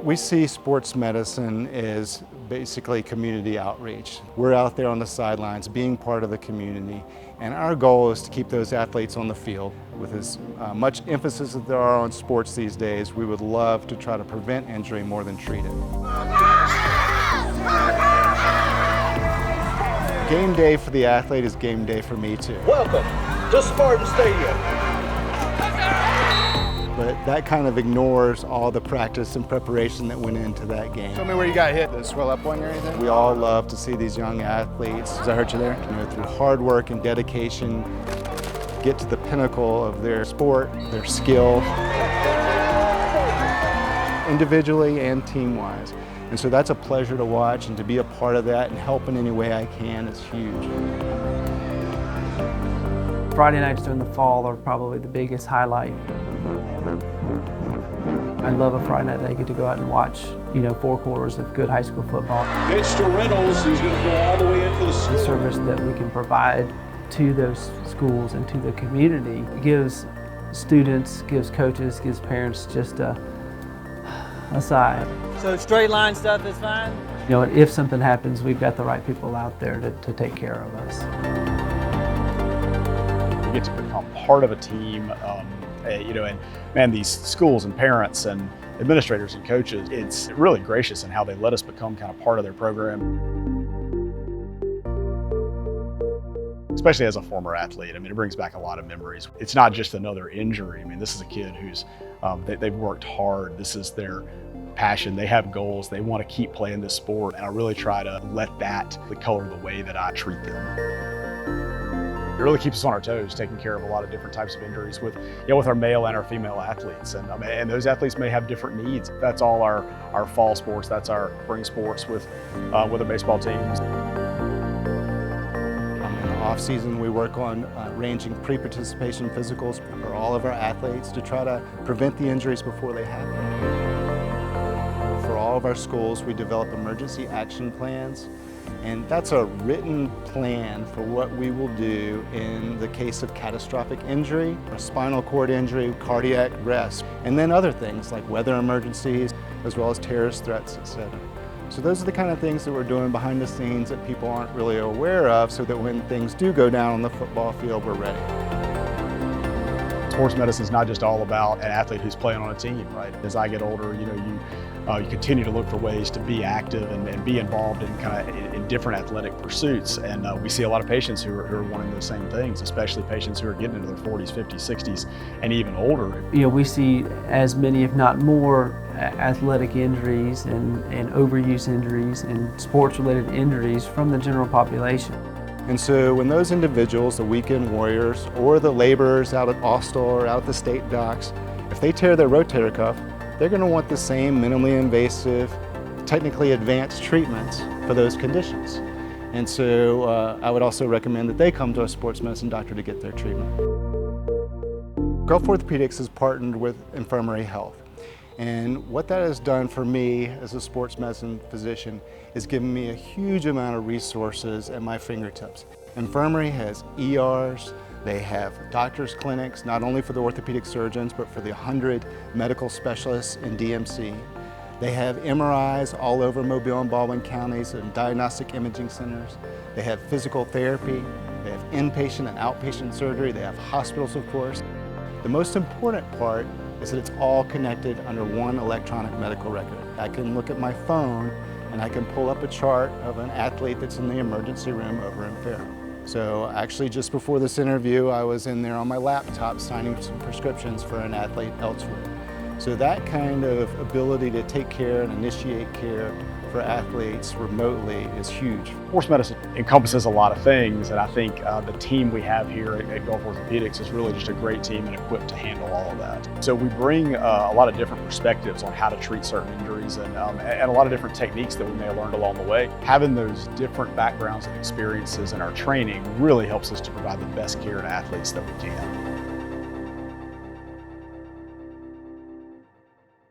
We see sports medicine as basically community outreach. We're out there on the sidelines being part of the community, and our goal is to keep those athletes on the field. With as much emphasis as there are on sports these days, we would love to try to prevent injury more than treat it. Game day for the athlete is game day for me too. Welcome to Spartan Stadium. But that kind of ignores all the practice and preparation that went into that game. Tell me where you got hit. Did it swell up on you or anything? We all love to see these young athletes, does that hurt you there? You know, through hard work and dedication, get to the pinnacle of their sport, their skill, individually and team-wise. And so that's a pleasure to watch, and to be a part of that and help in any way I can is huge. Friday nights during the fall are probably the biggest highlight. I love a Friday night that I get to go out and watch, 4 quarters of good high school football. Pitch to Reynolds, who's going to go all the way into the The service that we can provide to those schools and to the community gives students, gives coaches, gives parents just a sigh. So straight line stuff is fine? And if something happens, we've got the right people out there to take care of us. We get to become part of a team, and man, these schools and parents and administrators and coaches, it's really gracious in how they let us become kind of part of their program. Especially as a former athlete, it brings back a lot of memories. It's not just another injury. This is a kid who's, they've worked hard. This is their passion. They have goals. They want to keep playing this sport. And I really try to let that color the way that I treat them. It really keeps us on our toes, taking care of a lot of different types of injuries with our male and our female athletes. And those athletes may have different needs. That's all our fall sports. That's our spring sports with the baseball teams. In the off season, we work on arranging pre-participation physicals for all of our athletes to try to prevent the injuries before they happen. For all of our schools, we develop emergency action plans. And that's a written plan for what we will do in the case of catastrophic injury, a spinal cord injury, cardiac arrest, and then other things like weather emergencies, as well as terrorist threats, etc. So those are the kind of things that we're doing behind the scenes that people aren't really aware of, so that when things do go down on the football field, we're ready. Sports medicine is not just all about an athlete who's playing on a team, right? As I get older, you continue to look for ways to be active and be involved in different athletic pursuits. And we see a lot of patients who are wanting those same things, especially patients who are getting into their 40s, 50s, 60s, and even older. We see as many, if not more, athletic injuries and overuse injuries and sports-related injuries from the general population. And so when those individuals, the weekend warriors, or the laborers out at Austell or out at the state docks, if they tear their rotator cuff, they're going to want the same minimally invasive, technically advanced treatments for those conditions. And so I would also recommend that they come to a sports medicine doctor to get their treatment. Gulf Orthopaedics has partnered with Infirmary Health. And what that has done for me as a sports medicine physician is given me a huge amount of resources at my fingertips. Infirmary has ERs, they have doctors' clinics, not only for the orthopedic surgeons, but for the 100 medical specialists in DMC. They have MRIs all over Mobile and Baldwin counties and diagnostic imaging centers. They have physical therapy, they have inpatient and outpatient surgery, they have hospitals, of course. The most important part is that it's all connected under one electronic medical record. I can look at my phone and I can pull up a chart of an athlete that's in the emergency room over in Fairhope. So actually just before this interview, I was in there on my laptop signing some prescriptions for an athlete elsewhere. So that kind of ability to take care and initiate care for athletes remotely is huge. Sports medicine encompasses a lot of things, and I think the team we have here at Gulf Orthopaedics is really just a great team and equipped to handle all of that. So we bring a lot of different perspectives on how to treat certain injuries and a lot of different techniques that we may have learned along the way. Having those different backgrounds and experiences in our training really helps us to provide the best care to athletes that we can.